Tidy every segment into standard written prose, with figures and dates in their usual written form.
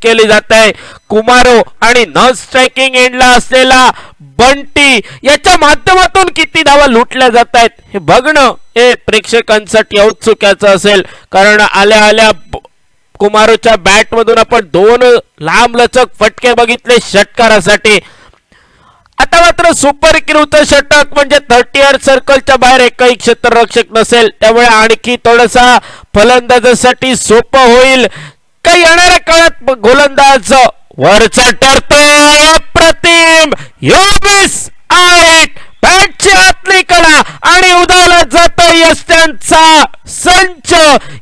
केली जाते. कुमारो आणि नॉन स्ट्रायकिंग एंडला असलेला बंटी याच्या माध्यमातून किती धावा लुटल्या जात आहेत हे बघणं हे प्रेक्षकांसाठी औत्सुक्याचं असेल. कारण आल्या आल्या कुमारोच्या बॅट मधून आपण 2 लांब लचक फटके बघितले षटकारासाठी. आता मात्र सुपर क्रूचं षटक म्हणजे 30 सर्कलच्या बाहेर एकही क्षेत्ररक्षक नसेल, त्यामुळे आणखी थोडसा फलंदाजासाठी सोपं होईल. काही येणाऱ्या काळात गोलंदाज वरचा टरतोय अप्रतिम योबिस आउट. बॅटची आतली कडा आणि उदावला जातोय यष्ट्यांचा संच.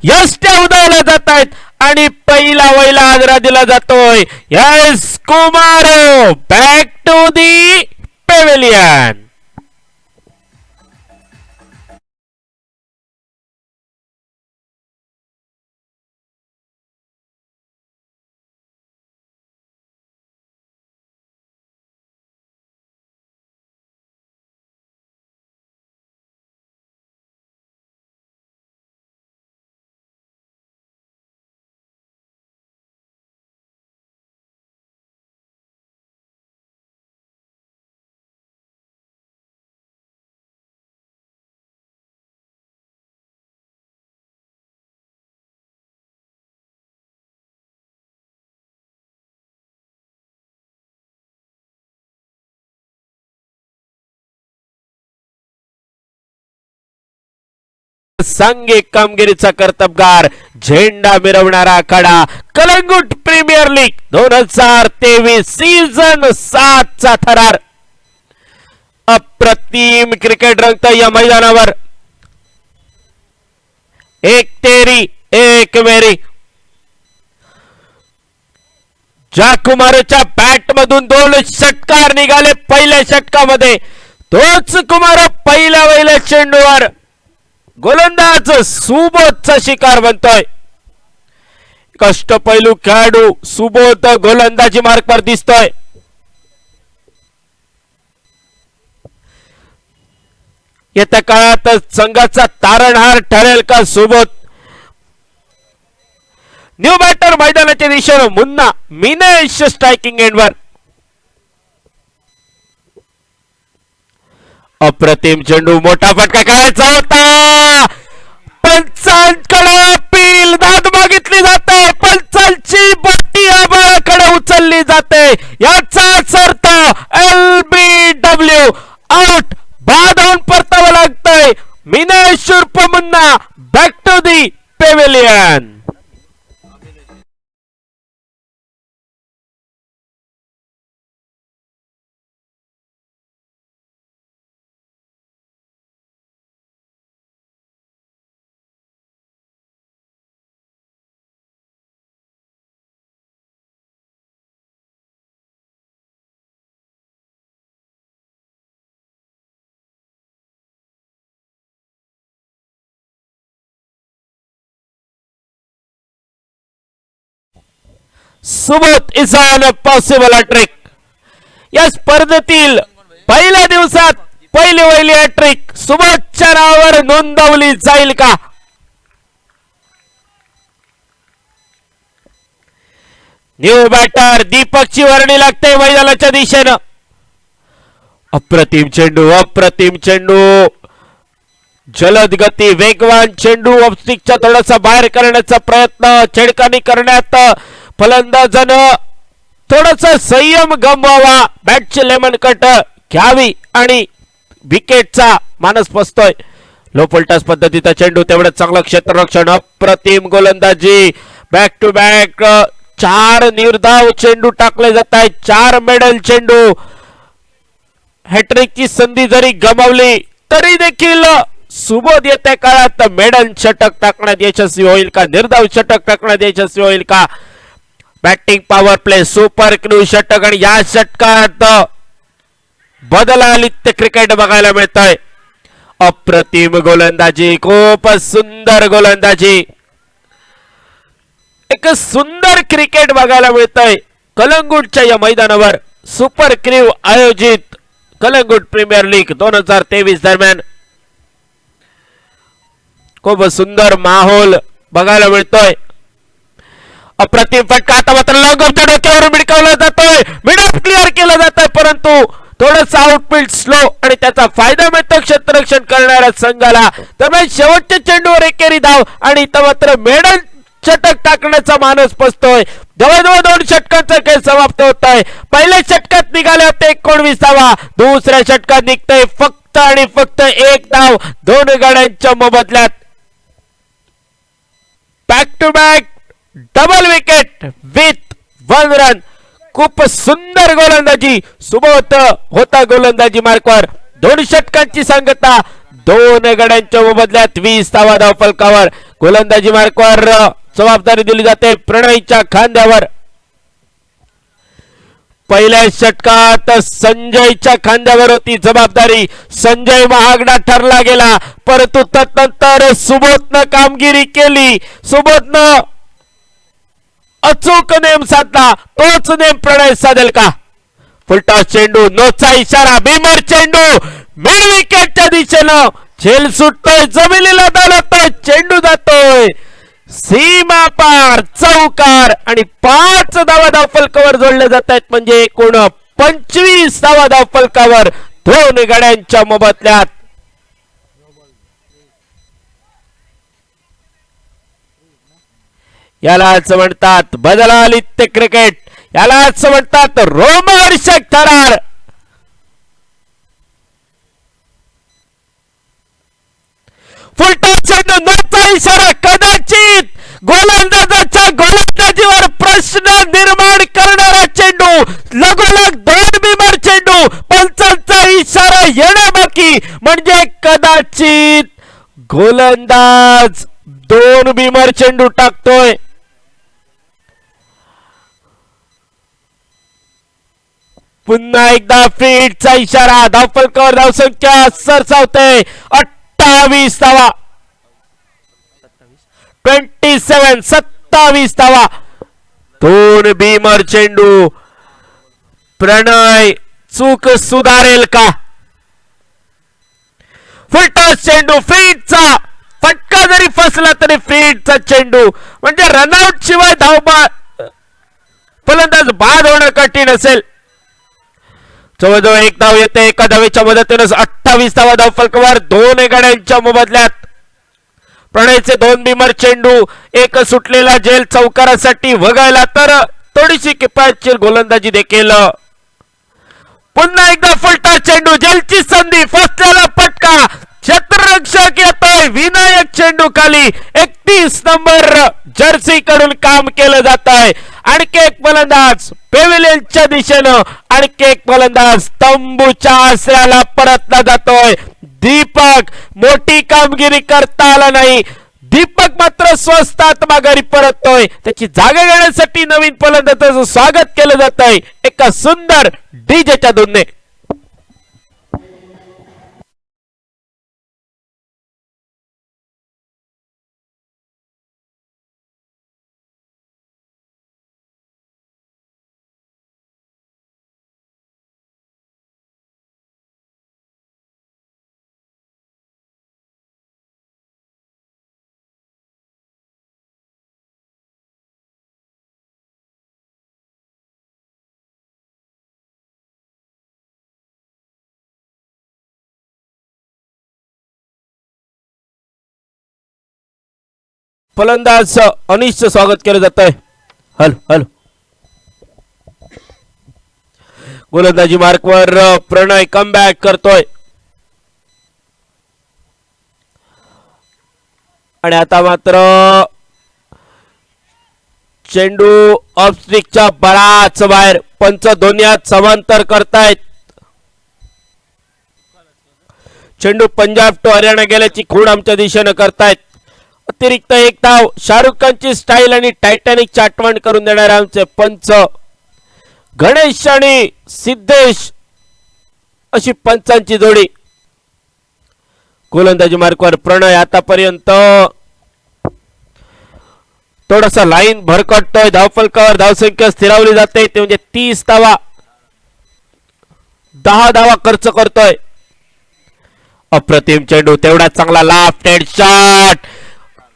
यष्ट्या उदावला जात आहेत आणि पहिला वैला आदरा दिला जातोय. यस कुमारो बॅक टू दी पेव्हिलियन. सांघिक कामगिरीचा कर्तबगार झेंडा मिरवणारा Akhada Calangute premiere league 2023 season 7 चा थरार. अप्रतिम क्रिकेट रंगत या मैदानावर. एक तेरी एक मेरी. ज्या कुमारच्या बॅट मधून 2 षटकार निघाले पहिल्या षटकामध्ये, तोच कुमार पहिल्या वहिल्या चेंडूवर गोलंदाज सुबोधचा शिकार बनतोय. कष्टपैलू खेळाडू सुबोध गोलंदाजी मार्कवर दिसतोय. येत्या काळात संघाचा तारणहार ठरेल का सुबोध. न्यू बॅटर मैदानाच्या दिशेने मुन्ना मिनेश स्ट्रायकिंग एंडवर. अप्रतिम चेंडू, मोठा फटका खेळायचा होता. पंचांकडे अपील दाद मागितली जाते. पंचांची बट्टी आभाळाकडे उचलली जाते. याचाच अर्थ LBW आउट. बाद होऊन परतावं लागतंय. मिनेश उर्फ Munna back to the pavilion. Subodh is on a possible hat trick. या स्पर्धेतील पहिल्या दिवसात पहिली वहिली हॅट्रिक सुबोधच्या नावावर नोंदवली जाईल का. न्यू बॅटर दीपकची वर्णी लागते मैदानाच्या दिशेनं. अप्रतिम चेंडू, अप्रतिम चेंडू. जलद गती, वेगवान चेंडू ऑफस्टिकच्या थोडासा बाहेर करण्याचा प्रयत्न छेडखानी करण्यात फलंदाजानं थोडासा संयम गमवावा. बॅटची लेमन कट घ्यावी आणि विकेटचा मानस फसतोय. लो फुलटॉस पद्धतीचा चेंडू, तेवढं चांगलं क्षेत्ररक्षण. अप्रतिम गोलंदाजी. बॅक टू बॅक 4 निर्धाव चेंडू टाकले जात आहेत. 4 मेडल चेंडू. हॅट्रिकची संधी जरी गमावली तरी देखील सुबोध येत्या काळात मेडल षटक टाकण्यात यशस्वी होईल का, निर्धाव षटक टाकण्यात यशस्वी होईल का. Batting power play, super crew षटक आणि या षटकात बदलालित क्रिकेट बघायला मिळतंय. अप्रतिम गोलंदाजी, खूप सुंदर गोलंदाजी. एक सुंदर क्रिकेट बघायला मिळतंय कलंगूटच्या या मैदानावर. सुपर क्रू आयोजित कलंगूट प्रीमियर लीग 2023 दरम्यान खूप सुंदर माहोल बघायला मिळतोय. अप्रतिम फटका आता मात्र लॉंगच्या डोक्यावरून मिडकावला जातोय, मिड ऑफ क्लिअर केला जातोय, परंतु थोडस आउटफील्ड स्लो आणि त्याचा फायदा मिळतो क्षेत्ररक्षण करणाऱ्या संघाला. दरम्यान शेवटच्या चेंडूवर एकेरी धाव आणि इथं मात्र मेडल षटक टाकण्याचा मानस पसतोय. जवळजवळ 2 षटकांचा खेळ समाप्त होत आहे. पहिल्या षटकात निघाले होते 19 धावा, दुसऱ्या षटकात निघतंय फक्त आणि फक्त 1 धाव 2 गाड्यांच्या मोबदल्यात. Back to back double wicket with 1 run. खूप सुंदर गोलंदाजी सुबोध होता गोलंदाजी मार्कवर. 2 षटकांची सांगता 2 गड्यांच्या मोबदल्यात 20 धावा धावफलकावर. गोलंदाजी मार्कवर जबाबदारी दिली जाते प्रणयच्या खांद्यावर. पहिल्या षटकात संजयच्या खांद्यावर होती जबाबदारी. संजय महागडा ठरला गेला, परंतु तदनंतर सुबोधनं कामगिरी केली. सुबोधनं अचूक नेम साधला. तोच नेम प्रणय साधेल का? फुलटॉस चेंडू, नोचा इशारा, बीमर चेंडू मिड विकेटच्या दिशेनं. झेल सुटतोय, जमिनीला दालतोय, चेंडू जातोय सीमा पार, चौकार आणि 5 धावा धावफलकावर जोडले जात आहेत. म्हणजे एकूण 25 धावा धावफलकावर 2 गाड्यांच्या मोबदल्यात. यालाच म्हणतात बदलालित्य क्रिकेट, यालाच म्हणतात रोमहर्षक थरार. फुलटॉस चेंडू, नोचा इशारा, कदाचित गोलंदाजाच्या गोलंदाजीवर प्रश्न निर्माण करणारा चेंडू, लगोलग 2 बीमर चेंडू, पंचांचा इशारा येणे बाकी. म्हणजे कदाचित गोलंदाज 2 बीमर चेंडू टाकतोय. पुन्हा एकदा फील्डचा इशारा, धावफलकावर धावसंख्या सरसावते 28 धावा, 27 धावा, 2 बीमर चेंडू. प्रणय चूक सुधारेल का? फुलटॉस चेंडू, फील्डचा फटका जरी फसला तरी फील्डचा चेंडू, म्हणजे रनआउट शिवाय धाव फलंदाज बाद होणं कठीण असेल. जवळजवळ 1 धाव येते एका धावेच्या मदतीने. 28 धावा धावफलकावर 2 गाड्यांच्या मोबदल्यात. प्रणयचे 2 बीमर चेंडू, एक सुटलेला झेल चौकारासाठी वगळला तर थोडीशी किफायतशीर गोलंदाजी देखील. पुन्हा एकदा फुलटॉस चेंडू, झेलची संधी, फसलेला फटका, क्षेत्ररक्षक येतोय, विनायक चेंडू खाली. 31 नंबर जर्सी कडून काम केलं जात आहे. आणखी एक फलंदाज पेव्हिलियनच्या दिशेनं, आणखी एक फलंदाज तंबूच्या आसऱ्याला परतला जातोय. दीपक, मोठी कामगिरी करता आला नाही. दीपक मात्र स्वस्तात माघारी परततोय. त्याची जागा घेण्यासाठी नवीन फलंदाजाचं स्वागत केलं जात आहे एका सुंदर डीजेच्या धुनने. फलंदाज अनिशचं स्वागत केलं जात आहे. हल हल गोलंदाजी मार्कवर प्रणय कमबॅक करतोय. आणि आता मात्र चेंडू ऑफ स्टिकच्या बराच बाहेर. पंच दोन्हीत समांतर करतायत. चेंडू पंजाब टू हरियाणा गेल्याची खूण आमच्या दिशेनं करतायत. अतिरिक्त 1 धाव, शाहरुख खानची स्टाईल आणि टायटॅनिकची आठवण करून देणारे आमचे पंच गणेश आणि सिद्धेश अशी पंचांची जोडी. गोलंदाजी मार्कवर प्रणय आतापर्यंत थोडासा लाईन भरकटतोय. धावफलकावर धावसंख्या स्थिरावली जाते ते म्हणजे 30 धावा. 10 धावा खर्च करतोय. अप्रतिम चेंडू, तेवढा चांगला left hand shot.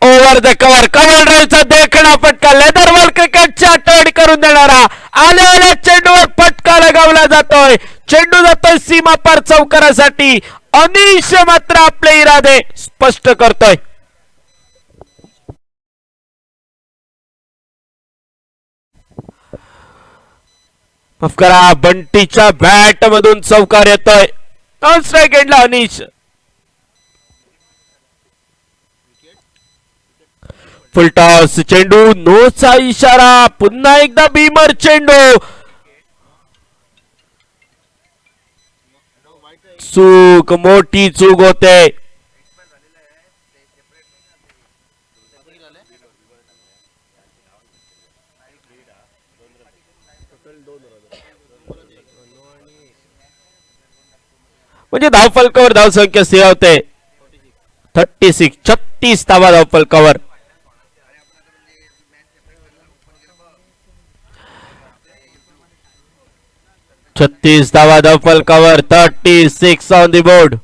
Over the cover cover ड्राईव्हचा देखणा फटका लेदर बॉल क्रिकेटची आठवण करून देणारा आल्या चेंडूवर फटका लगावला जातोय. चेंडू जातोय सीमा पार चौकारासाठी. अनिश मात्र आपले इरादे स्पष्ट करतोय. माफ करा, बंटीच्या बॅट मधून चौकार येतोय. नॉन स्ट्राईक एंडला अनिश. फुलटॉस चेंडू नोचा इशारा. पुन्हा एकदा बीमर चेंडू. चूक, मोठी चूक होते. म्हणजे धावफलकावर धावसंख्या स्थिरावते. 36 धावा धावफलकावर. छत्तीस धावा धावफलकावर. 36 on the board.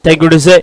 Thank you to say.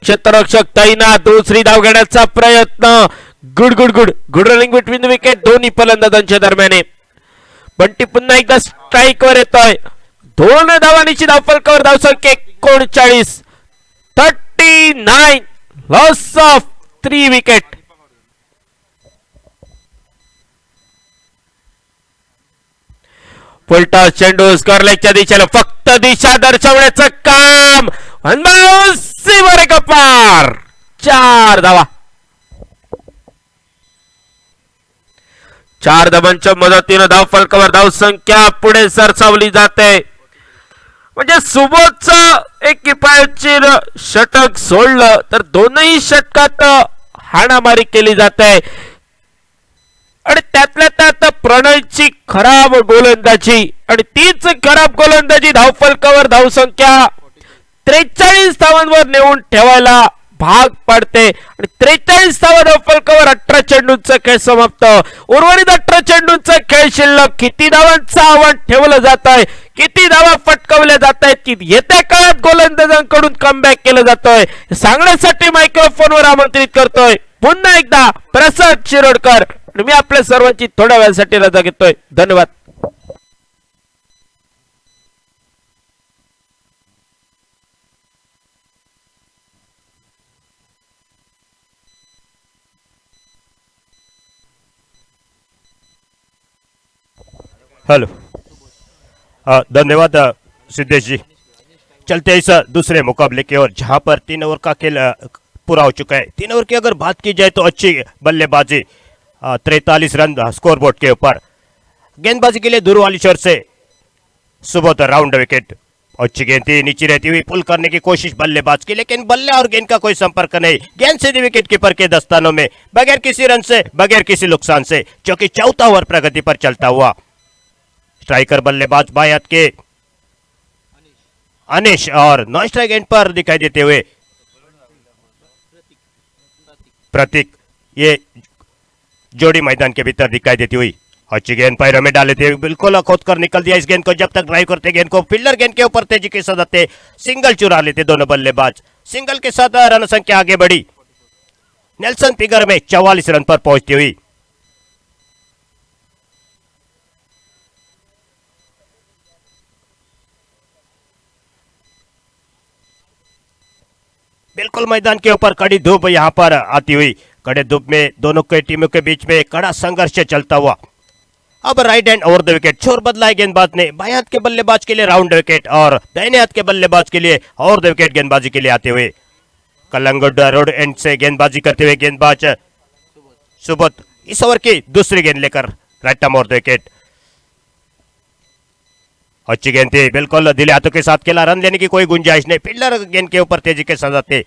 क्षेत्ररक्षक तैनात. दुसरी धाव घेण्याचा प्रयत्न. Good good good good running between the wicket. दोन्ही फलंदाजांच्या दरम्यान. बंटी पुन्हा एकदा स्ट्राईक वर येतोय. 2 धावांची धावफलकावर धावसंख्या 39. 39 लॉस ऑफ 3 विकेट. फुलटॉस चेंडू स्कॉरलेगच्या दिशेला. फक्त दिशा दर्शवण्याचं काम. सीवर कपार. 4 धावा. 4 धावांच्या मदतीनं धावफलकावर धावसंख्या पुढे सरसावली जाते. म्हणजे सुबोधचं एक किफायतशीर षटक सोडलं तर दोनही षटकात हाणामारी केली जाते. आणि त्यातल्या त्यात प्रणयची खराब गोलंदाजी आणि तीच खराब गोलंदाजी धावफलकावर धावसंख्या 43 धावांवर नेऊन ठेवायला भाग पडते. आणि 43 धावा धावफलकावर 18 चेंडूंचा खेळ समाप्त. उर्वरित 18 चेंडूंचा खेळ शिल्लक. किती धावांचं आव्हान ठेवलं जात आहे, किती धावा फटकावल्या जात आहेत, की येत्या काळात गोलंदाजांकडून कमबॅक केलं जातोय सांगण्यासाठी मायक्रोफोनवर आमंत्रित करतोय पुन्हा एकदा प्रसाद शिरोडकर. आणि मी आपल्या सर्वांची थोड्या वेळासाठी रजा घेतोय. धन्यवाद. हेलो, धन्यवाद सिद्धेश जी। चलते इस दूसरे मुकाबले की ओर, जहां पर 3 ओवर का खेल पूरा हो चुका है। 3 ओवर की अगर बात की जाए तो अच्छी बल्लेबाजी 43 रन स्कोरबोर्ड के ऊपर। गेंदबाजी के लिए दूर वाली शॉट से सुबोध राउंड विकेट। अच्छी गेंद थी, नीचे रहती हुई पुल करने की कोशिश बल्लेबाज की, लेकिन बल्ले और गेंद का कोई संपर्क नहीं। गेंद सीधी विकेट कीपर के दस्तानों में, बगैर किसी रन से, बगैर किसी नुकसान से, जो कि चौथा ओवर प्रगति पर चलता हुआ। स्ट्राइकर बल्लेबाज बाएं हाथ के अनिश और नॉन स्ट्राइक एंड पर दिखाई देते हुए प्रतीक, ये जोड़ी मैदान के भीतर दिखाई देती हुई। अच्छी गेंद पैरों में डाले थे, बिल्कुल खोद कर निकल दिया इस गेंद को। जब तक ड्राइव करते गेंद को, फील्डर गेंद के ऊपर तेजी के साथ आते, सिंगल चुरा लेते दोनों बल्लेबाज। सिंगल के साथ रन संख्या आगे बढ़ी नेल्सन फिगर में 44 रन पर पहुंचती हुई। बिल्कुल मैदान के ऊपर कड़ी धूप यहां पर आती हुई। कड़े धूप में दोनों के टीमों के बीच में कड़ा संघर्ष चलता हुआ। अब right hand over the wicket, छोर बदला है गेंदबाज ने। बाएं हाथ के बल्लेबाज के लिए राउंड विकेट और दाहिने हाथ के बल्लेबाज के लिए ओवर द विकेट गेंदबाजी के लिए आते हुए। कलंगुड रोड एंड से गेंदबाजी करते हुए गेंदबाज सुबोध इस ओवर की दूसरी गेंद लेकर right arm over the wicket. अच्छी गेंद थी, बिल्कुल दिले हाथों के साथ खेला, रन लेने की कोई गुंजाइश नहीं। फील्डर गेंद के ऊपर तेजी के साथ आते।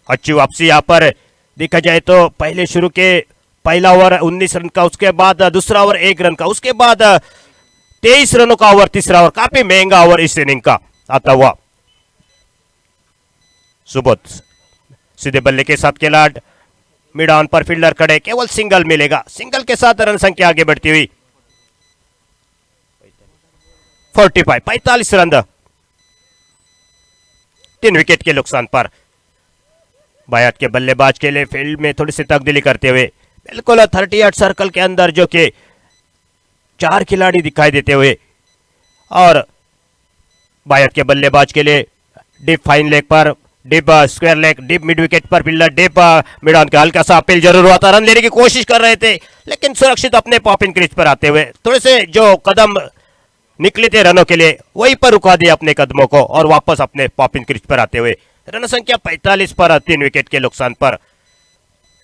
अच्छी वापसी यहाँ पर देखा जाए तो पहले शुरू के पहला ओवर 19 रन का, उसके बाद दूसरा ओवर 1 रन का, उसके बाद 23 रनों का ओवर तीसरा ओवर। काफी महंगा ओवर इस इनिंग का आता हुआ। सुबोध सीधे बल्ले के साथ खेला, मिड ऑन पर फील्डर खड़े, केवल सिंगल मिलेगा। सिंगल के साथ रन संख्या आगे बढ़ती हुई 45 रन 3 विकेट के नुकसान पर। बाएं हाथ के बल्लेबाज के लिए फील्ड में थोड़ी सी तब्दीली करते हुए बिल्कुल 38 सर्कल के अंदर जो कि 4 खिलाड़ी दिखाई देते हुए, और बाएं हाथ के बल्लेबाज के लिए डीप फाइन लेग पर, deep square leg, deep mid wicket पर फील्डर, डीप मिड ऑन का हल्का सा अपील जरूर हुआ था। रन लेने की कोशिश कर रहे थे, लेकिन सुरक्षित अपने पॉपिंग क्रीज पर आते हुए थोड़े से जो कदम निकले थे रनों के लिए, वहीं पर रुका दिया अपने कदमों को और वापस अपने पॉपिंग क्रीज पर आते हुए। रन संख्या 45 पर 3 विकेट के नुकसान पर।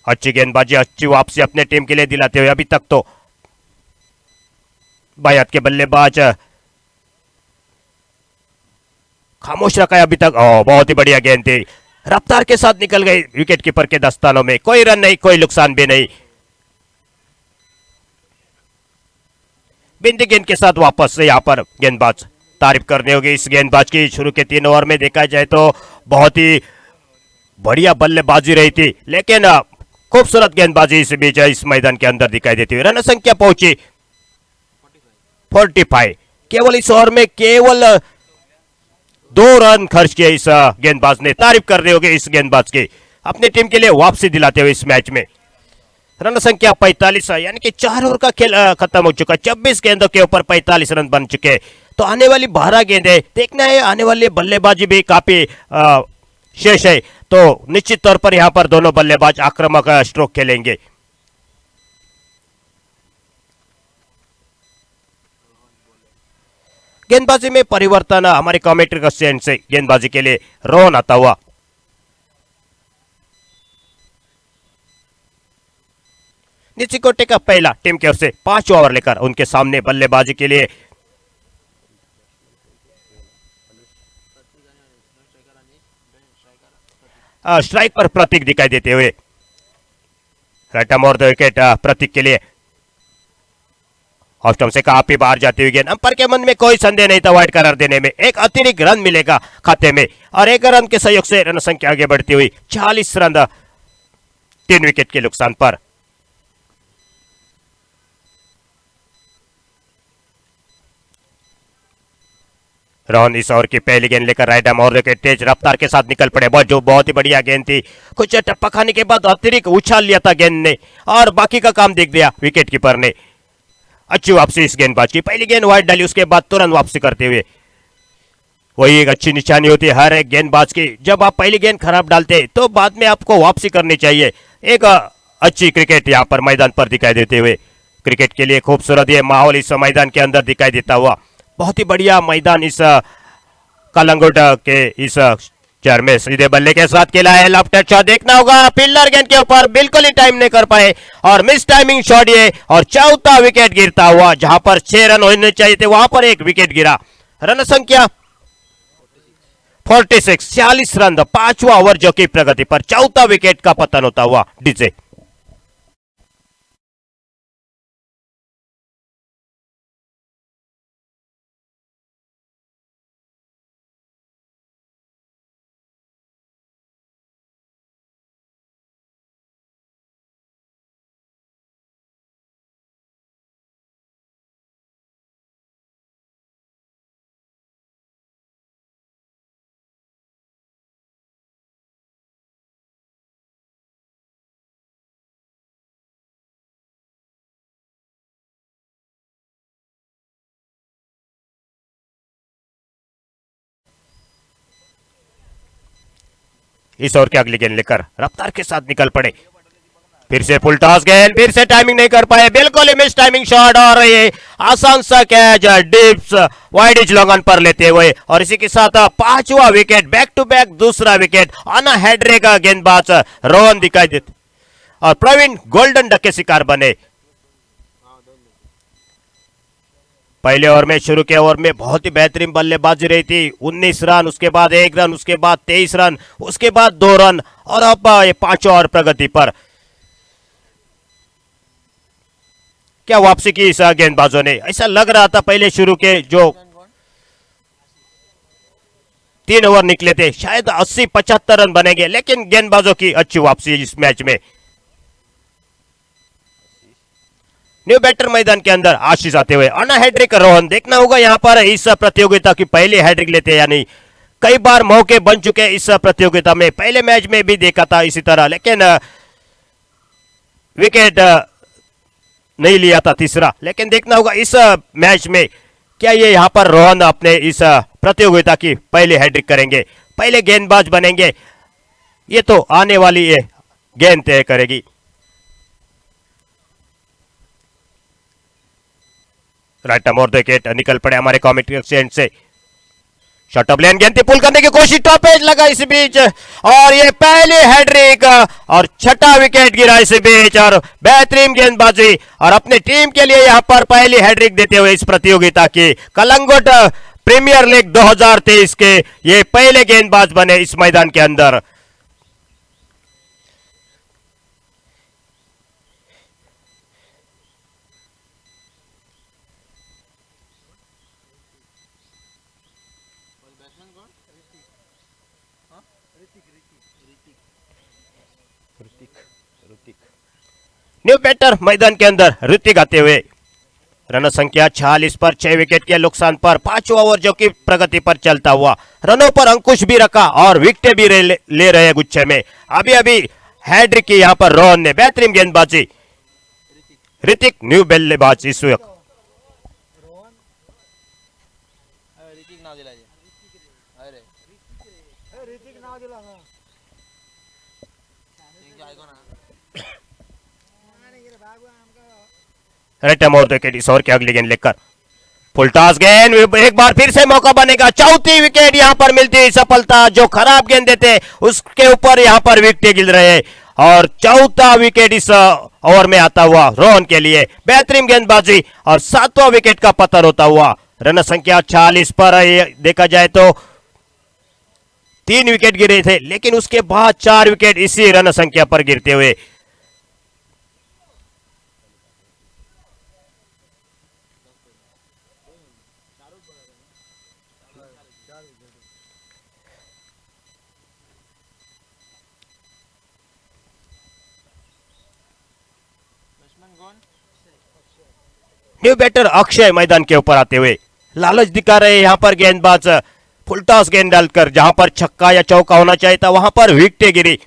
अच्छी गेंदबाजी, अच्छी वापसी अपने टीम के लिए दिलाते हुए अभी तक तो बाएं हाथ के बल्लेबाज खामोश रखा है अभी तक। बहुत ही बढ़िया गेंद थी, रफ्तार के साथ निकल गई विकेट कीपर के दस्तानों में। कोई रन नहीं, कोई नुकसान भी नहीं। बिंदी गेंद के साथ वापस से यहाँ पर गेंदबाज, तारीफ करनी होगी इस गेंदबाज की। शुरू के 3 ओवर में देखा जाए तो बहुत ही बढ़िया बल्लेबाजी रही थी, लेकिन खूबसूरत गेंदबाजी इस बीच इस मैदान के अंदर दिखाई देती हुई। रन संख्या पहुंची 45। केवल इस ओवर में केवल 2 रन खर्च किए इस गेंदबाज ने। तारीफ करनी होगी इस गेंदबाज की, अपनी टीम के लिए वापसी दिलाते हुए इस मैच में। रन संख्या 45, यानी कि 4 ओवर का खेल खत्म हो चुका है। 26 गेंदों के ऊपर 45 रन बन चुके। तो आने वाली 12 गेंदें देखना है, आने वाली बल्लेबाजी भी काफी शेष है। तो निश्चित तौर पर यहां पर दोनों बल्लेबाज आक्रामक स्ट्रोक खेलेंगे। गेंदबाजी में परिवर्तन हमारे कमेंट्री का स्टैंड से गेंदबाजी के लिए रोहन आता हुआ। नीचे कोटे का पहला टीम की ओर से 5 ओवर लेकर उनके सामने बल्लेबाजी के लिए स्ट्राइक पर प्रतीक दिखाई देते हुए। Right arm over the wicket Pratik के लिए। ऑफ स्टंप से काफी बाहर जाती हुई गेंद। अंपायर के मन में कोई संदेह नहीं था वाइड करार देने में। एक अतिरिक्त रन मिलेगा खाते में, और 1 रन के सहयोग से रन संख्या आगे बढ़ती हुई 40 रन 3 विकेट के नुकसान पर। रोहन इस ओवर की पहली गेंद लेकर राइट आर्म ओवर के तेज रफ्तार के साथ निकल पड़े। जो बहुत ही बढ़िया गेंद थी। कुछ टप्पा खाने के बाद अतिरिक्त उछाल लिया था गेंद ने, और बाकी का काम देख दिया विकेट कीपर ने। अच्छी वापसी इस गेंदबाज की। पहली गेंद वाइड डाली, उसके बाद तुरंत वापसी करते हुए। वही एक अच्छी निशानी होती है हर एक गेंदबाज की। जब आप पहली गेंद खराब डालते तो बाद में आपको वापसी करनी चाहिए। एक अच्छी क्रिकेट यहाँ पर मैदान पर दिखाई देते हुए। क्रिकेट के लिए खूबसूरत ये माहौल इस मैदान के अंदर दिखाई देता हुआ। बहुत ही बढ़िया मैदान इस कलंगुट के इस चार में सीधे बल्ले के साथ खेला है, लेफ्ट हैंड शॉट देखना होगा, फील्डर गेंद के ऊपर बिल्कुल ही टाइम नहीं कर पाए और मिस टाइमिंग शॉट ये, और चौथा विकेट गिरता हुआ। जहां पर 6 रन होने चाहिए थे वहां पर एक विकेट गिरा। रन संख्या 46, 46 रन, पांचवा ओवर जो की प्रगति पर, चौथा विकेट का पतन होता हुआ। डीजे इस ओवर के अगली गेंद लेकर रफ्तार के साथ निकल पड़े। फिर से फुल टॉस गेंद, फिर से टाइमिंग नहीं कर पाए, बिल्कुल ही मिस टाइमिंग शॉट, और ये आसान सा catch dips wide is long on पर लेते हुए, और इसी के साथ पांचवा विकेट, बैक टू बैक दूसरा विकेट। आना हेडरे का गेंदबाज रोहन दिखाई देते और प्रवीण गोल्डन डक के शिकार बने। पहले ओवर में, शुरू के ओवर में बहुत ही बेहतरीन बल्लेबाजी रही थी। 19 रन, उसके बाद 1 रन, उसके बाद 23 रन, उसके बाद 2 रन, और अब ये पांचवा ओवर प्रगति पर। क्या वापसी की इस गेंदबाजों ने, ऐसा लग रहा था पहले शुरू के जो 3 ओवर निकले थे शायद 80-75 रन बनेंगे, लेकिन गेंदबाजों की अच्छी वापसी इस मैच में। न्यू बैटर मैदान के अंदर आशीष आते हुए, अन्ना हैट्रिक रोहन देखना होगा यहाँ पर इस प्रतियोगिता की पहली हैट्रिक लेते, यानी कई बार मौके बन चुके इस प्रतियोगिता में। पहले मैच में भी देखा था इसी तरह, लेकिन विकेट नहीं लिया था तीसरा। लेकिन देखना होगा इस मैच में क्या ये यहाँ पर रोहन अपने इस प्रतियोगिता की पहले हैट्रिक करेंगे, पहले गेंदबाज बनेंगे। ये तो आने वाली ये गेंद तय करेगी। राइट मोर विकेट निकल पड़े हमारे कॉमेंट्री एंड से। शॉर्ट ऑफ लेन गेंद पुल करने की कोशिश, टॉप एज लगा इस बीच, और ये पहले हैट्रिक और छठा विकेट गिरा इस बीच, और बेहतरीन गेंदबाजी और अपने टीम के लिए यहां पर पहली हैट्रिक देते हुए इस प्रतियोगिता की कलंगुट प्रीमियर लीग 2023 के ये पहले गेंदबाज बने इस मैदान के अंदर। न्यू बैटर मैदान के अंदर ऋतिक आते हुए। रन संख्या 46 पर 6 विकेट के नुकसान पर पांचवा ओवर जो कि प्रगति पर चलता हुआ। रनों पर अंकुश भी रखा और विकेट भी ले रहे गुच्छे में। अभी अभी हैट्रिक की यहां पर रोहन ने बेहतरीन गेंदबाजी। ऋतिक न्यू बल्लेबाज इस वक्त। राइट मोर विकेट इस ओवर के अगली गेंद लेकर फुल टॉस गेंद, एक बार फिर से मौका बनेगा। चौथी विकेट यहां पर मिलती है सफलता, जो खराब गेंद देते उसके ऊपर यहां पर विकेट गिर रहे, और चौथा विकेट इस ओवर में आता हुआ रोहन के लिए। बेहतरीन गेंदबाजी और 7वां विकेट का पतन होता हुआ। रन संख्या 46 पर देखा जाए तो 3 विकेट गिरे थे, लेकिन उसके बाद 4 विकेट इसी रन संख्या पर गिरते हुए। न्यू बैटर अक्षय मैदान के ऊपर आते हुए लालच दिखा रहे हैं यहां पर गेंदबाज। फुल टॉस गेंद डालकर जहां पर छक्का या चौका होना चाहिए था वहां पर विकेट गिरी।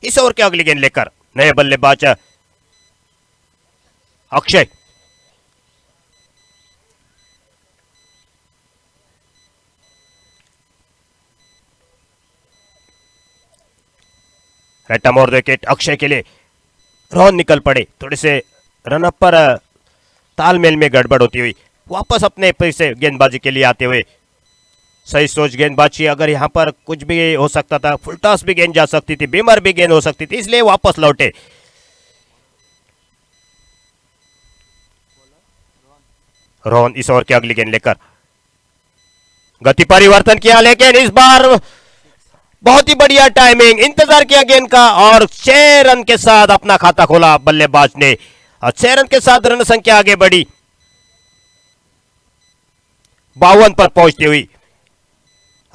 इस ओवर के अगली गेंद लेकर नए बल्लेबाज अक्षय। रट्टा मोड़ विकेट अक्षय के लिए। रोहन निकल पड़े, थोड़े से रनअप पर तालमेल में गड़बड़ होती हुई वापस अपने फिर से गेंदबाजी के लिए आते हुए सही सोच गेंदबाजी। अगर यहाँ पर कुछ भी हो सकता था, फुल टॉस भी गेंद जा सकती थी, बीमार भी गेंद हो सकती थी, इसलिए वापस लौटे। रोहन इस ओवर की अगली गेंद लेकर गति परिवर्तन किया, लेकिन इस बार बहुत ही बढ़िया टाइमिंग, इंतजार किया गेंद का और 6 रन के साथ अपना खाता खोला बल्लेबाज ने और 6 रन के साथ रन संख्या आगे बढ़ी 52 पर पहुंचती हुई।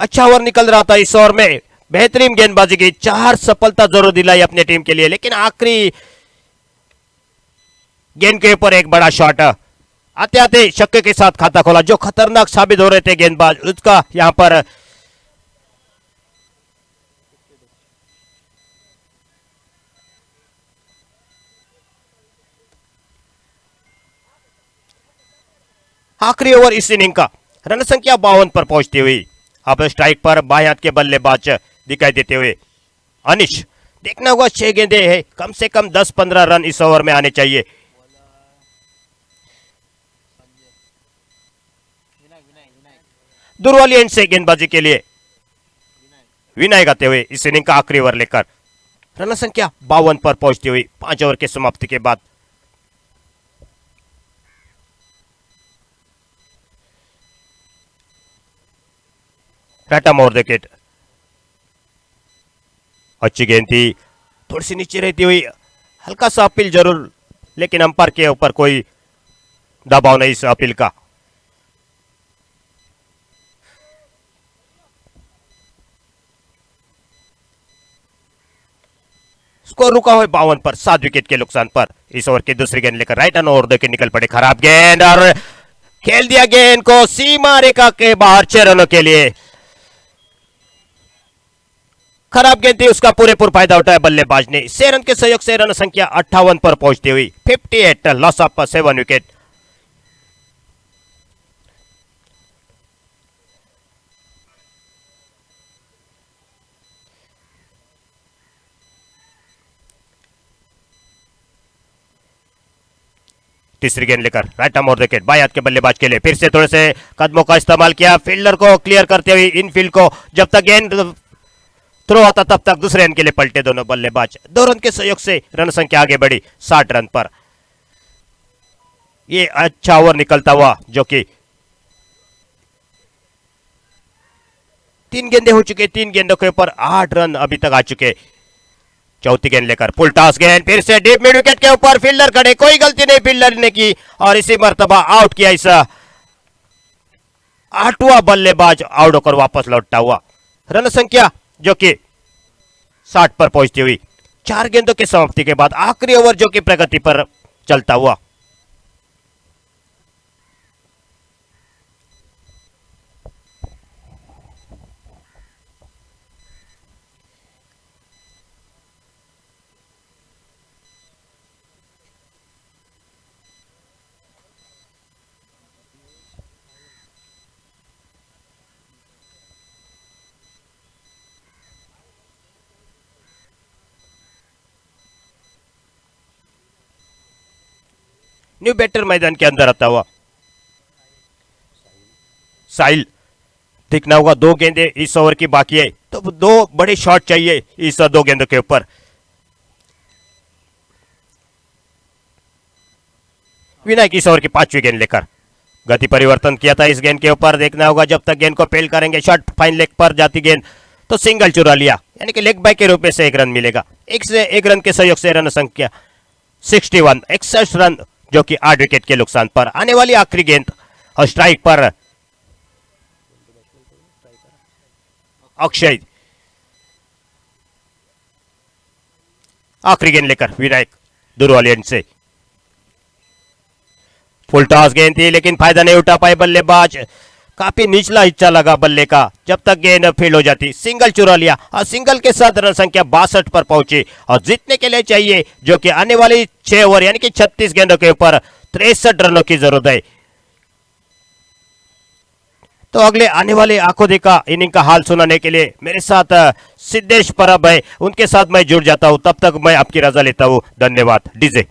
अच्छा ओवर निकल रहा था इस ओवर में, बेहतरीन गेंदबाजी की, 4 सफलता जरूर दिलाई अपने टीम के लिए, लेकिन आखिरी गेंद के ऊपर एक बड़ा शॉट आते आते छक्के के साथ खाता खोला। जो खतरनाक साबित हो रहे थे गेंदबाज, उसका यहां पर आखिरी ओवर इस इनिंग का, रन संख्या 52 पर पहुंचती हुई। अब स्ट्राइक पर बाएं हाथ के बल्लेबाज दिखाई देते हुए अनिश। देखना होगा 6 गेंदे हैं, कम से कम 10-15 रन इस ओवर में आने चाहिए। दूर वाली एंड से गेंदबाजी के लिए विनय गाते हुए इस इनिंग का आखिरी ओवर लेकर रन संख्या 52 पर पहुंचती हुई 5 ओवर की समाप्ति के बाद। रट्टा मोड़ विकेट, अच्छी गेंद थी, थोड़ी सी नीचे रहती हुई, हल्का सा अपील जरूर, लेकिन अंपायर के ऊपर कोई दबाव नहीं इस अपील का। स्कोर रुका हुआ 52 पर, 7 विकेट के नुकसान पर। इस ओवर की दूसरी गेंद लेकर राइट हैंड ओवर देकर निकल पड़े, खराब गेंद और खेल दिया गेंद को सीमा रेखा के बाहर 6 रनों के लिए। खराब गेंद थी, उसका पूरेपूर फायदा उठाया बल्लेबाज ने। 6 रन के सहयोग से रन संख्या 58 पर पहुंचती हुई 58, लॉस ऑफ 7 विकेट। तीसरी गेंद लेकर राइट आर्म ओवर विकेट, बाएं हाथ के बल्लेबाज के लिए फिर से थोड़े से कदमों का इस्तेमाल किया, फील्डर को क्लियर करते हुए इनफील्ड को, जब तक गेंद थ्रो आता तब तक दूसरे रन के लिए पलटे दोनों बल्लेबाज। 2 रन के सहयोग से रन संख्या आगे बढ़ी 60 रन पर। ये अच्छा ओवर निकलता हुआ, जो कि 3 गेंदे हो चुके, 3 गेंदों के ऊपर 8 रन अभी तक आ चुके। चौथी गेंद लेकर फुल टॉस गेंद, फिर से डीप मिड विकेट के ऊपर फील्डर खड़े, कोई गलती नहीं फील्डर ने की और इसी मर्तबा आउट किया। इस 8वां बल्लेबाज आउट होकर वापस लौटता हुआ। रन संख्या जो कि 60 पर पहुंचती हुई 4 गेंदों की समाप्ति के बाद आखिरी ओवर जो कि प्रगति पर चलता हुआ। न्यू बैटर मैदान के अंदर आता हुआ साहिल। देखना होगा 2 गेंदे इस ओवर की बाकी है, तो 2 बड़े शॉट चाहिए इस 2 गेंदों के ऊपर। विनायक इस ओवर की 5वीं गेंद लेकर गति परिवर्तन किया था इस गेंद के ऊपर। देखना होगा जब तक गेंद को फेल करेंगे, शॉट फाइन लेग पर जाती गेंद तो सिंगल चुरा लिया, यानी कि लेग बाय के रूप में से 1 रन मिलेगा। 1 रन के सहयोग से रन संख्या 61, 61 रन जो कि 8 विकेट के नुकसान पर। आने वाली आखिरी गेंद और स्ट्राइक पर अक्षय। आखिरी गेंद लेकर विनायक दूर वाली एंड से फुल टॉस गेंद थी, लेकिन फायदा नहीं उठा पाए बल्लेबाज। काफी निचला हिस्सा लगा बल्ले का, जब तक गेंद फील्ड हो जाती सिंगल चुरा लिया और सिंगल के साथ रन संख्या 62 पर पहुंची और जीतने के लिए चाहिए जो कि आने वाली 6 ओवर यानी कि 36 गेंदों के ऊपर 63 रनों की जरूरत है। तो अगले आने वाले आंखों देखा इनिंग का हाल सुनाने के लिए मेरे साथ सिद्धेश परब है, उनके साथ मैं जुड़ जाता हूं। तब तक मैं आपकी रजा लेता हूं। धन्यवाद। डीजे।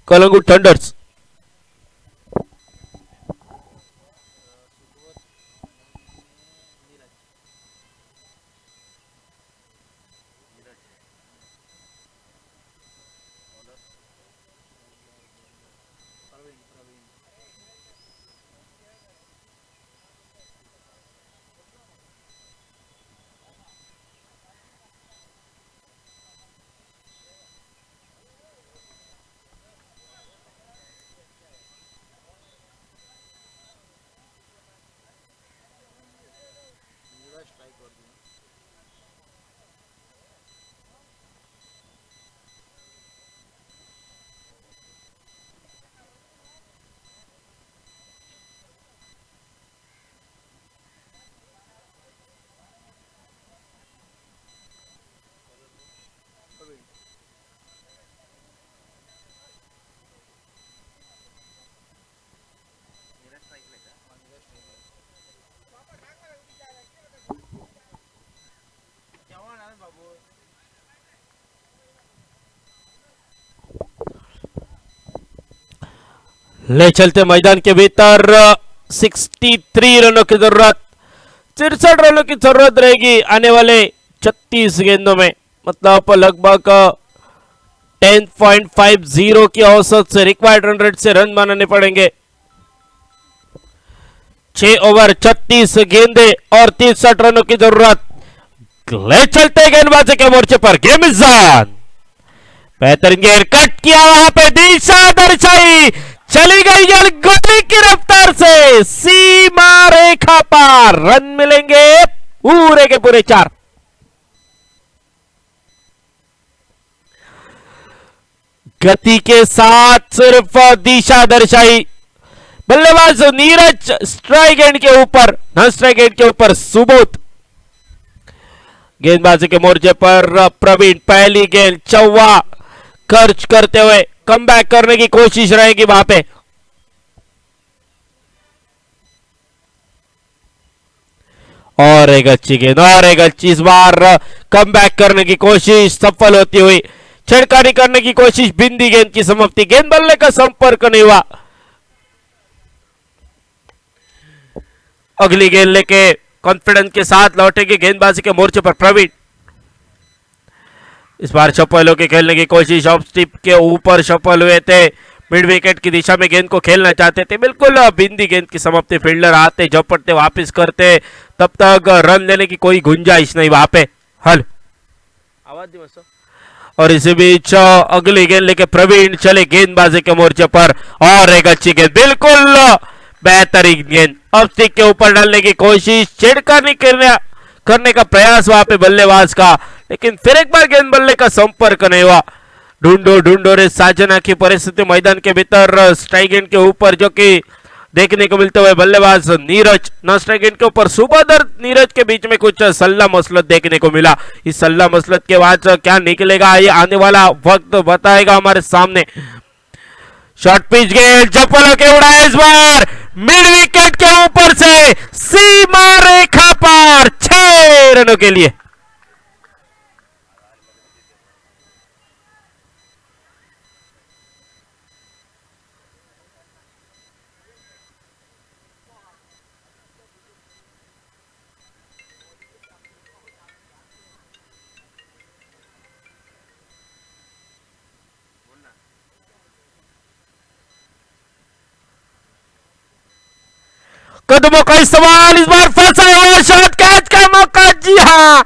कलंगूट थंडर्स। ले चलते मैदान के भीतर 63 रनों की जरूरत, 63 रनों की जरूरत रहेगी आने वाले 36 गेंदों में। मतलब लगभग 10.50 की औसत से रिक्वायर्ड रन रेट से रन बनाने पड़ेंगे। 6 ओवर 36 गेंदे और 63 रनों की जरूरत। ले चलते गेंदबाजी के मोर्चे पर गेम इज ऑन। बेहतरीन गेंद कट किया, वहां पे दिशा दर्शाई, चली गई गेंद गोली की रफ्तार से सीमा रेखा पार, रन मिलेंगे पूरे के पूरे 4। गति के साथ सिर्फ दिशा दर्शाई, बल्लेबाज नीरज स्ट्राइक एंड के ऊपर, नॉन स्ट्राइक एंड के ऊपर सुबोध। गेंदबाजी के मोर्चे पर प्रवीण पहली गेंद चौवा खर्च करते हुए कमबैक करने की कोशिश रहेगी वहां पे। और एक अच्छी गेंद, और एक अच्छी, इस बार कमबैक करने की कोशिश सफल होती हुई, छिड़कानी करने की कोशिश, बिंदी गेंद की समाप्ति, गेंद बल्ले का संपर्क नहीं हुआ। अगली गेंद लेके कॉन्फिडेंस के साथ लौटेंगे गेंदबाजी के मोर्चे पर प्रवीण। इस बार सफल होकर खेलने की कोशिश, ऑफ स्टिप के ऊपर सफल हुए थे, मिड विकेट की दिशा में गेंद को खेलना चाहते थे, बिल्कुल बिंदी गेंद की समाप्ति, फील्डर आते झपटते वापस करते, तब तक रन लेने की कोई गुंजाइश नहीं वहां पे। हल आवाज दी मस्त। और इसी बीच अगली गेंद लेके प्रवीण चले गेंदबाजी के मोर्चे पर, और एक अच्छी गेंद, बिल्कुल बेहतरीन गेंद, अब स्टिक के ऊपर डालने की कोशिश, छिड़कानी करने का प्रयास वहां पे बल्लेबाज का, लेकिन फिर एक बार गेंद बल्ले का संपर्क नहीं हुआ। ढूंढो रे साजना की परिस्थिति मैदान के भीतर, स्ट्राइक एंड के ऊपर जो कि देखने को मिलते हुए बल्लेबाज नीरज, नॉन स्ट्राइक एंड के ऊपर सुबोध और नीरज के बीच में कुछ सल्ला मसलत देखने को मिला। इस सल्ला मसलत के बाद क्या निकलेगा ये आने वाला वक्त बताएगा हमारे सामने। शॉर्ट पिच गेंद चप्पलों के उड़ाए, इस बार मिड विकेट के ऊपर से सीमा रेखा पार, 6 रनों के लिए। कदमों का इस्तेमाल, इस बार फंसा हुआ शॉट, कैच का मौका, जी हां,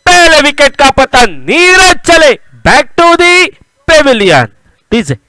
पहले विकेट का पतन, नीरज चले back to the pavilion. DJ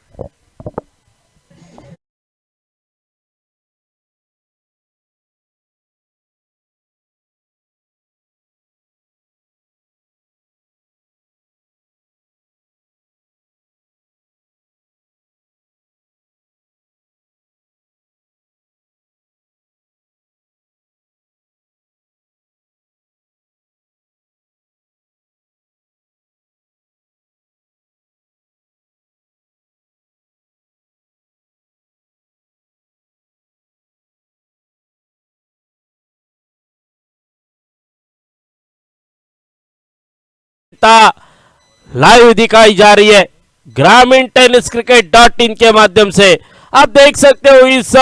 live दिखाई जा रही है ग्रामीण टेनिस क्रिकेट .in के माध्यम से। आप देख सकते हो इस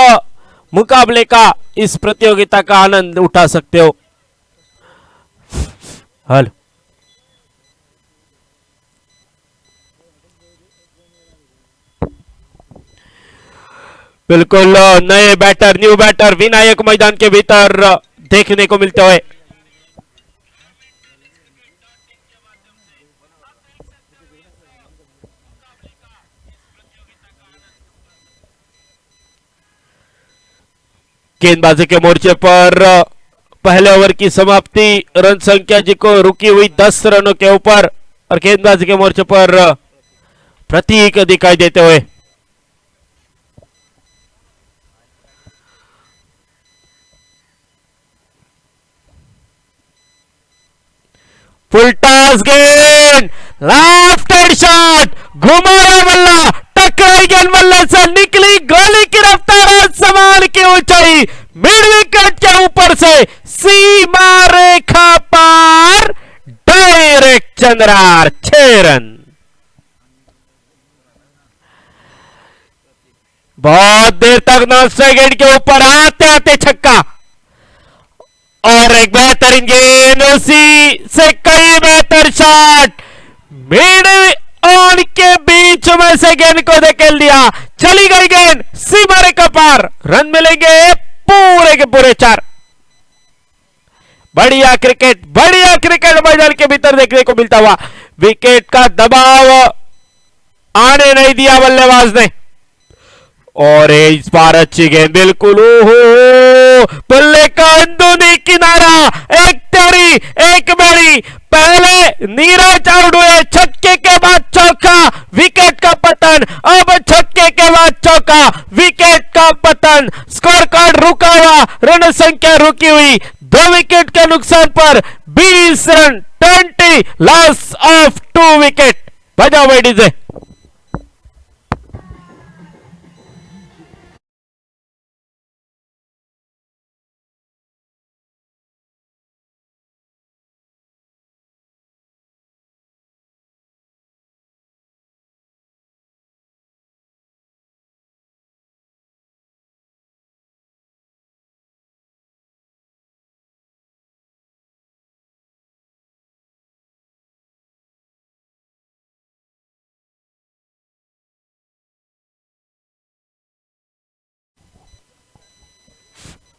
मुकाबले का, इस प्रतियोगिता का आनंद उठा सकते हो। हेलो, बिल्कुल नए बैटर, न्यू बैटर विनायक मैदान के भीतर देखने को मिलते हुए। गेंदबाजी के मोर्चे पर पहले ओवर की समाप्ति, रन संख्या जी को रुकी हुई 10 रनों के ऊपर, और गेंदबाजी के मोर्चे पर प्रतीक दिखाई देते हुए। फुल टॉस गेंद, लेफ्ट हैंड शॉट, घुमाया बल्ला, टकराई गेंद बल्ले से, निकली गोली की रफ्तार और समान की ऊंचाई, मिड विकेट के ऊपर से सीमा रेखा पार, डायरेक्ट चंद्रार, 6 रन। बहुत देर तक नॉन स्ट्राइक एंड के ऊपर आते आते छक्का, और एक बेहतरीन गेंद, उसी से कई बेहतर शॉट, मिड ऑन के बीच में से गेंद को धकेल दिया, चली गई गेंद सीमा रेखा पार, रन मिलेंगे पूरे के पूरे 4। बढ़िया क्रिकेट मैदान के भीतर देखने को मिलता हुआ। विकेट का दबाव आने नहीं दिया बल्लेबाज ने, और इस बार अच्छी गेंद बिल्कुल, ओहो बल्ले का अंदरूनी किनारा, एक तेरी एक मेरी, पहले नीरज आउट हुए, छक्के के बाद चौका, विकेट का पतन, अब छक्के के बाद चौका, विकेट का पतन, स्कोर कार्ड रुका हुआ, रन संख्या रुकी हुई, 2 विकेट के नुकसान पर 20 रन, 20 लॉस ऑफ 2 विकेट। बजाओ भाई डीजे।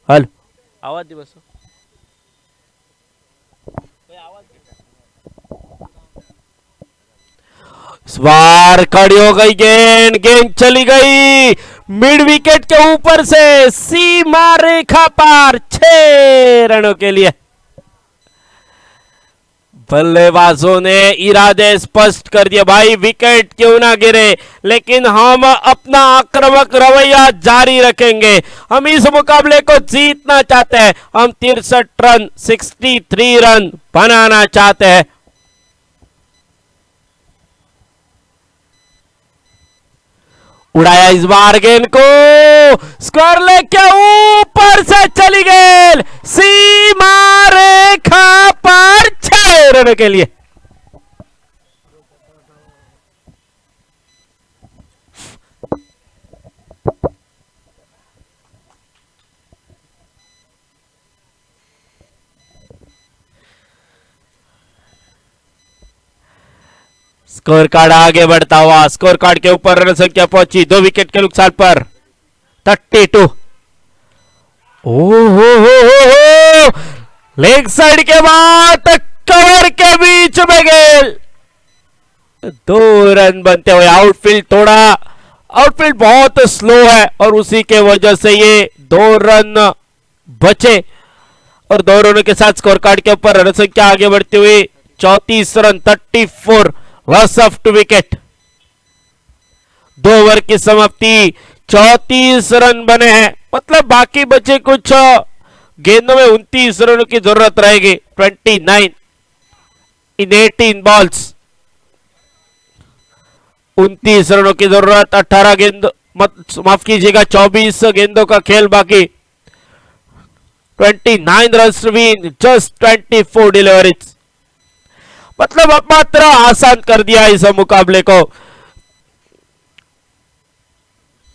हल आवाज दे बस। इस बार खड़ी हो गई गेंद, गेंद चली गई मिड विकेट के ऊपर से, सीमा रेखा पार, 6 रनों के लिए। बल्लेबाजों ने इरादे स्पष्ट कर दिए, भाई विकेट क्यों ना गिरे, लेकिन हम अपना आक्रामक रवैया जारी रखेंगे, हम इस मुकाबले को जीतना चाहते हैं, हम 63 रन 63 रन बनाना चाहते हैं। उड़ाया इस बार गेंद को, स्कोर लेके ऊपर से चली गई, सीमा रेखा पर, 6 रनों के लिए। स्कोर कार्ड आगे बढ़ता हुआ, स्कोर कार्ड के ऊपर रन संख्या पहुंची 2 विकेट के नुकसान पर 32। ओहो लेग साइड के बाद कवर के बीच में गेंद, 2 रन बनते हुए आउटफील्ड थोड़ा, आउटफील्ड बहुत स्लो है और उसी के वजह से ये 2 रन बचे और 2 रनों के साथ स्कोर कार्ड के ऊपर रन संख्या आगे बढ़ती हुई 34 run 34 loss of 2 wicket. 2 over की समाप्ति, 34 रन बने हैं, मतलब बाकी बचे कुछ गेंदों में 29 रनों की जरूरत रहेगी। 29 इन 18 बॉल्स, 29 रनों की जरूरत, 18 गेंद, माफ कीजिएगा 24 गेंदों का खेल बाकी। 29 runs to win, just 24 deliveries, मतलब अब मात्र आसान कर दिया इस मुकाबले को,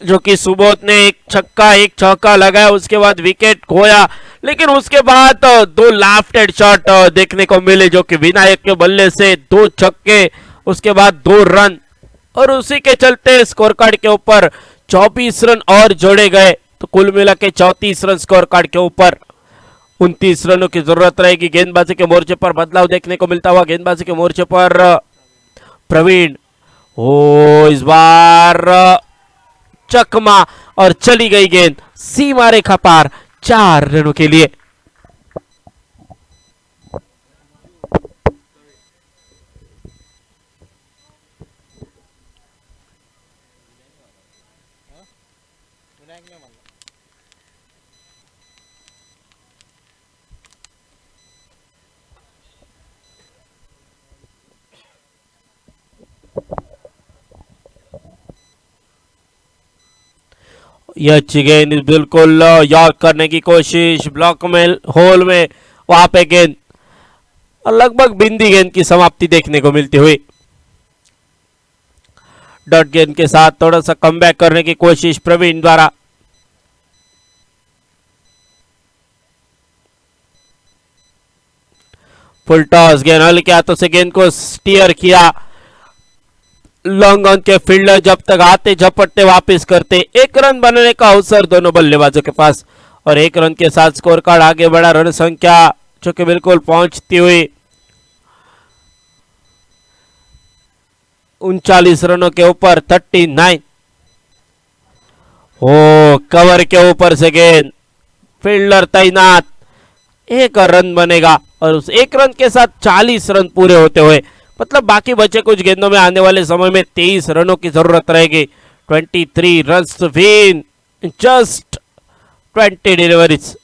जो कि सुबोध ने एक छक्का एक चौका लगाया, उसके बाद विकेट खोया, लेकिन उसके बाद 2 लेफ्ट हैंड शॉट देखने को मिले, जो कि विनायक के बल्ले से 2 छक्के, उसके बाद 2 रन, और उसी के चलते स्कोर कार्ड के ऊपर 24 रन और जोड़े गए, तो कुल मिला के 34 रन स्कोर कार्ड के ऊपर। 29 रनों की जरूरत रहेगी। गेंदबाजी के मोर्चे पर बदलाव देखने को मिलता हुआ, गेंदबाजी के मोर्चे पर प्रवीण, ओ इस बार चकमा और चली गई गेंद, सीमा रेखा पार, 4 रनों के लिए। यह अच्छी गेंद बिल्कुल यॉर्क करने की कोशिश, ब्लॉक में होल में, वहां पे गेंद और लगभग बिंदी गेंद की समाप्ति देखने को मिलती हुई। डॉट गेंद के साथ थोड़ा सा कमबैक करने की कोशिश प्रवीण द्वारा। फुल टॉस, गेंद हल्के हाथों से गेंद को स्टीयर किया, लॉन्ग ऑन के फील्डर जब तक आते झपटते वापस करते। 1 रन बनाने का अवसर दोनों बल्लेबाजों के पास, और 1 रन के साथ स्कोर कार्ड आगे बढ़ा, रन संख्या जो कि बिल्कुल पहुंचती हुई 39 रनों के ऊपर 39। ओ कवर के ऊपर से गेंद, फील्डर तैनात, एक रन बनेगा और उस एक रन के साथ 40 रन पूरे होते हुए, मतलब बाकी बचे कुछ गेंदों में आने वाले समय में 23 रनों की जरूरत रहेगी। 23 runs to win just 20 deliveries.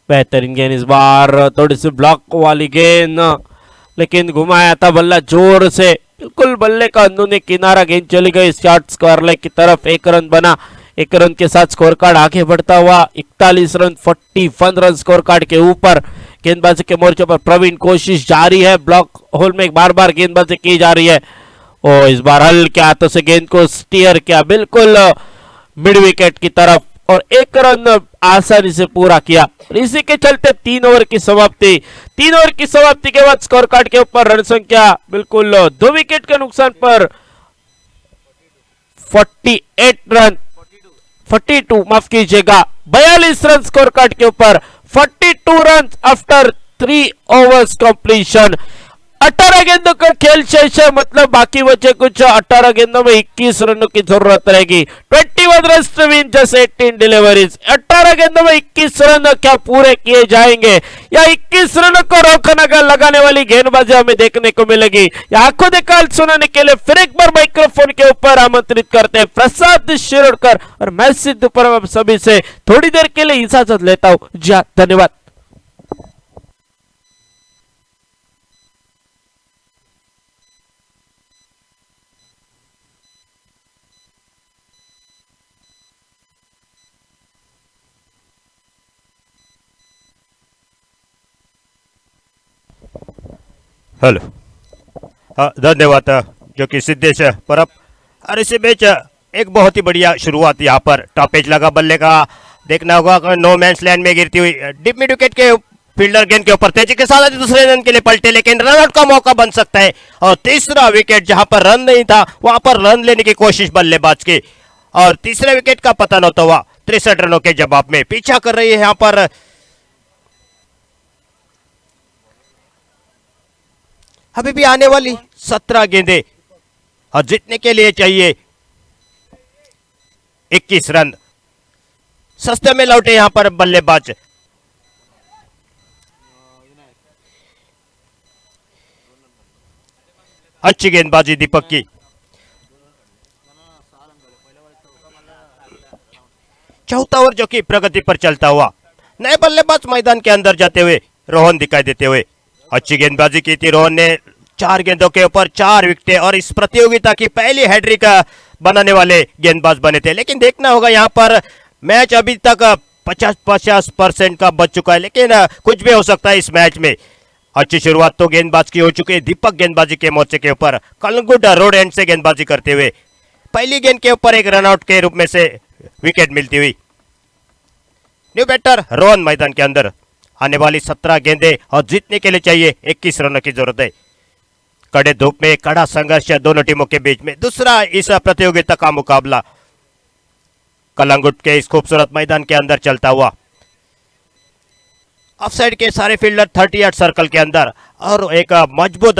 बेहतरीन गेंद इस बार, थोड़ी सी ब्लॉक वाली गेंद, लेकिन घुमाया था बल्ला जोर से, बिल्कुल बल्ले का अंदरूनी किनारा, गेंद चली गई शॉर्ट स्क्वायर लेग की तरफ। एक रन बना, एक रन के साथ स्कोर कार्ड आगे बढ़ता हुआ 41 रन 41 रन स्कोर कार्ड के ऊपर। गेंदबाजी के मोर्चे पर प्रवीण कोशिश जारी है, ब्लॉक होल में बार बार गेंदबाजी की जा रही है। ओ इस बार हल्के हाथों से गेंद को स्टीयर किया बिल्कुल मिड विकेट की तरफ और एक रन आसानी से पूरा किया। इसी के चलते 3 ओवर की समाप्ति, 3 ओवर की समाप्ति के बाद स्कोर कार्ड के ऊपर रन संख्या बिल्कुल 2 विकेट के नुकसान पर 48 रन 42 माफ कीजिएगा 42 रन स्कोर कार्ड के ऊपर, 42 रन आफ्टर 3 ओवर्स कंप्लीशन। 18 गेंदों का खेल शेष है, मतलब बाकी बचे कुछ 18 गेंदों में 21 रनों की जरूरत रहेगी। 21 run to win just 18 deliveries. 18 गेंदों में 21 रन क्या पूरे किए जाएंगे या 21 रनों को रोकने लगाने वाली गेंदबाजी हमें देखने को मिलेगी? या आंखों देखा सुनाने के लिए फिर एक बार माइक्रोफोन के ऊपर आमंत्रित करते हैं प्रसाद शिरोडकर और मैं सिद्धू परम सभी से थोड़ी देर के लिए इजाजत लेता हूं। जी हाँ, धन्यवाद। हेलो, धन्यवाद जो कि सिद्धेश परब। और इसी बीच एक बहुत ही बढ़िया शुरुआत यहाँ पर टॉप एज लगा बल्ले का, देखना होगा नो मैंस लैंड में गिरती हुई डिप मिड विकेट के फील्डर गेंद के ऊपर तेजी के साथ दूसरे रन के लिए पलटे, लेकिन रन आउट का मौका बन सकता है। और तीसरा विकेट जहां पर रन नहीं था वहां पर रन लेने की कोशिश बल्लेबाज की और तीसरे विकेट का पतन होता हुआ 63 रनों के जवाब में पीछा कर रही है यहाँ पर अभी भी आने वाली 17 गेंदें और जीतने के लिए चाहिए 21 रन। सस्ते में लौटे यहां पर बल्लेबाज। अच्छी गेंदबाजी दीपक की। चौथा ओवर जो कि प्रगति पर चलता हुआ, नए बल्लेबाज मैदान के अंदर जाते हुए रोहन दिखाई देते हुए। अच्छी गेंदबाजी की थी रोहन ने, 4 गेंदों के ऊपर 4 विकेटें और इस प्रतियोगिता की पहली हैट्रिक बनाने वाले गेंदबाज बने थे। लेकिन देखना होगा यहाँ पर मैच अभी तक 50% का बच चुका है, लेकिन कुछ भी हो सकता है इस मैच में। अच्छी शुरुआत तो गेंदबाज की हो चुकी है दीपक गेंदबाजी के मोर्चे के ऊपर, कलंगुड रोड एंड से गेंदबाजी करते हुए पहली गेंद के ऊपर एक रनआउट के रूप में से विकेट मिलती हुई। न्यू बैटर रोहन मैदान के अंदर। आने वाली 17 गेंदें और जीतने के लिए चाहिए 21 रनों की जरूरत है। कड़े धूप में कड़ा संघर्ष दोनों टीमों के बीच में दूसरा इस प्रतियोगिता का मुकाबला कलंगुट के इस खूबसूरत मैदान के अंदर चलता हुआ। ऑफ साइड के सारे फील्डर 38 सर्कल के अंदर और एक मजबूत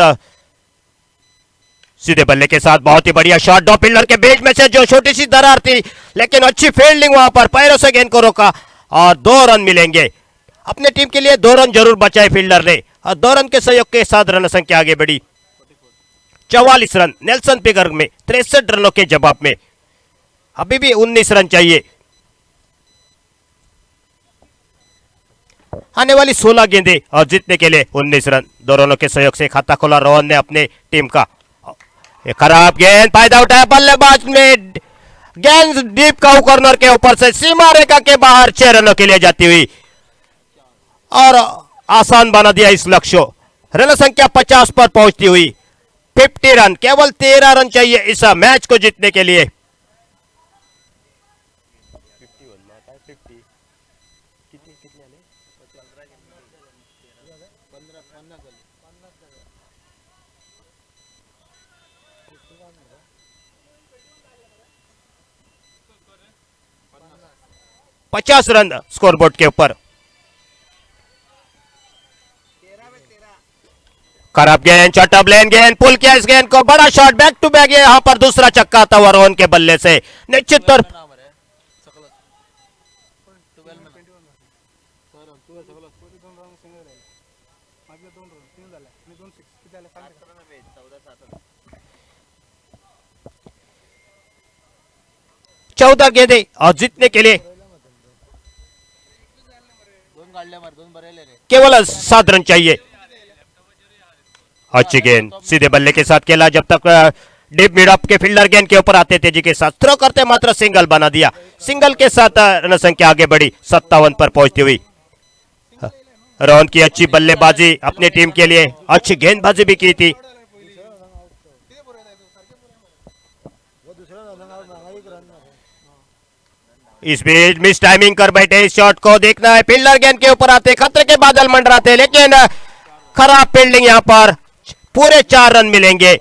सीधे बल्ले के साथ बहुत ही बढ़िया शॉट, दो फील्डर के बीच में से जो छोटी सी दरार थी, लेकिन अच्छी फील्डिंग वहां पर पैरों से गेंद को रोका और 2 रन मिलेंगे। अपने टीम के लिए 2 रन जरूर बचाए फील्डर ने और 2 रन के सहयोग के साथ रन संख्या आगे बढ़ी 44 रन नेल्सन पिगर में 63 रनों के जवाब में। अभी भी 19 रन चाहिए। आने वाली 16 गेंदें और जीतने के लिए 19 रन। 2 रनों के सहयोग से खाता खोला रोहन ने अपने टीम का। खराब गेंद, फायदा उठाया बल्लेबाज में, गेंद डीप का कॉर्नर के ऊपर से सीमा रेखा के बाहर 6 रनों के लिए जाती हुई और आसान बना दिया इस लक्ष्य। रन संख्या 50 पर पहुंचती हुई 50 रन, केवल 13 रन चाहिए इस मैच को जीतने के लिए। पचास रन स्कोरबोर्ड के ऊपर। खराब गेंद, शॉट ऑफ लेन गेंद, पुल किया इस गेंद को, बड़ा शॉट, बैक टू बैक, यहाँ पर दूसरा छक्का था रोहन के बल्ले से। निश्चित तौर चौदह गेंदे और जीतने के लिए केवल 7 रन चाहिए। अच्छी गेंद सीधे बल्ले के साथ खेला, जब तक डीप मिड ऑफ के फील्डर गेंद के ऊपर आते तेजी के साथ थ्रो करते मात्र सिंगल बना दिया। सिंगल के साथ रन संख्या आगे बढ़ी 57 पर पहुंचती हुई। रोहन की अच्छी बल्लेबाजी अपनी टीम के लिए, अच्छी गेंदबाजी भी की थी। इस बीच मिस टाइमिंग कर बैठे इस शॉट को, देखना है फील्डर गेंद के ऊपर आते खतरे के बादल मंडराते, लेकिन खराब फील्डिंग, यहां पर पूरे 4 रन मिलेंगे।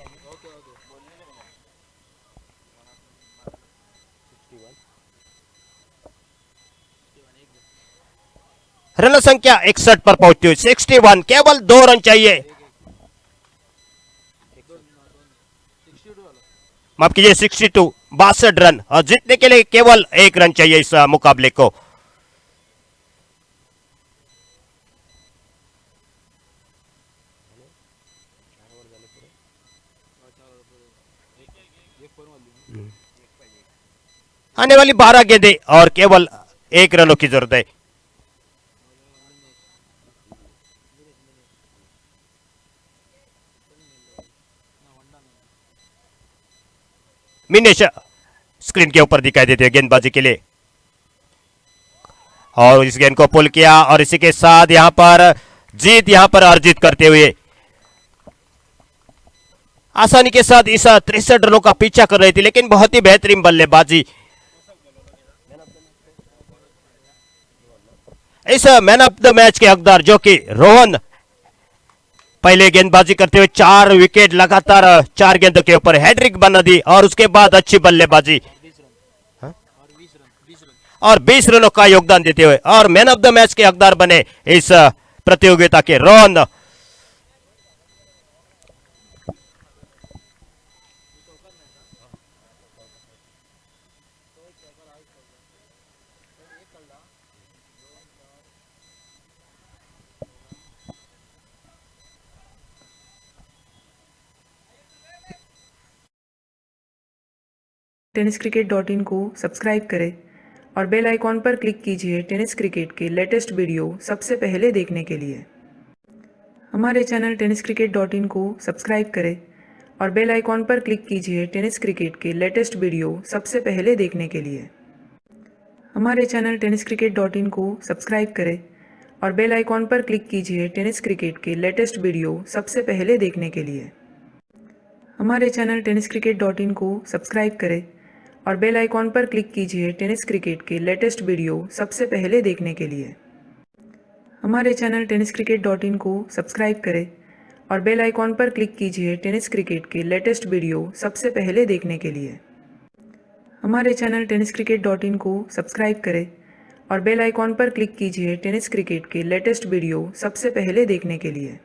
रन संख्या 61 पर पहुंचती हुई 61, केवल 2 रन चाहिए, माफ कीजिए 62, 62 रन और जीतने के लिए केवल 1 रन चाहिए इस मुकाबले को। आने वाली 12 गेंदें और केवल 1 रनों की जरूरत है। मिनेश स्क्रीन के ऊपर दिखाई देते हैं गेंदबाजी के लिए, और इस गेंद को पुल किया और इसी के साथ यहां पर जीत, यहां पर अर्जित करते हुए आसानी के साथ इस 63 रनों का पीछा कर रही थी, लेकिन बहुत ही बेहतरीन बल्लेबाजी। इस मैन ऑफ द मैच के हकदार जो कि रोहन, पहले गेंदबाजी करते हुए 4 विकेट लगातार 4 गेंदों के ऊपर हैट्रिक बना दी, और उसके बाद अच्छी बल्लेबाजी और 20 रनों का योगदान देते हुए और मैन ऑफ द मैच के हकदार बने इस प्रतियोगिता के रोहन। टेनिसक्रिकेट.in को सब्सक्राइब करें और बेल आइकॉन पर क्लिक कीजिए टेनिस क्रिकेट के लेटेस्ट वीडियो सबसे पहले देखने के लिए। हमारे चैनल टेनिसक्रिकेट.in को सब्सक्राइब करें और बेल आइकॉन पर क्लिक कीजिए टेनिस क्रिकेट के लेटेस्ट वीडियो सबसे पहले देखने के लिए। हमारे चैनल टेनिसक्रिकेट.in को सब्सक्राइब करें और बेल आइकॉन पर क्लिक कीजिए टेनिस क्रिकेट के लेटेस्ट वीडियो सबसे पहले देखने के लिए। हमारे चैनल टेनिसक्रिकेट.in को सब्सक्राइब करें और बेल आइकॉन पर क्लिक कीजिए टेनिस क्रिकेट के लेटेस्ट वीडियो सबसे पहले देखने के लिए। हमारे चैनल टेनिसक्रिकेट.in को सब्सक्राइब करें और बेल आइकॉन पर क्लिक कीजिए टेनिस क्रिकेट के लेटेस्ट वीडियो सबसे पहले देखने के लिए। हमारे चैनल टेनिसक्रिकेट.in को सब्सक्राइब करें और बेल आइकॉन पर क्लिक कीजिए टेनिस क्रिकेट के लेटेस्ट वीडियो सबसे पहले देखने के लिए।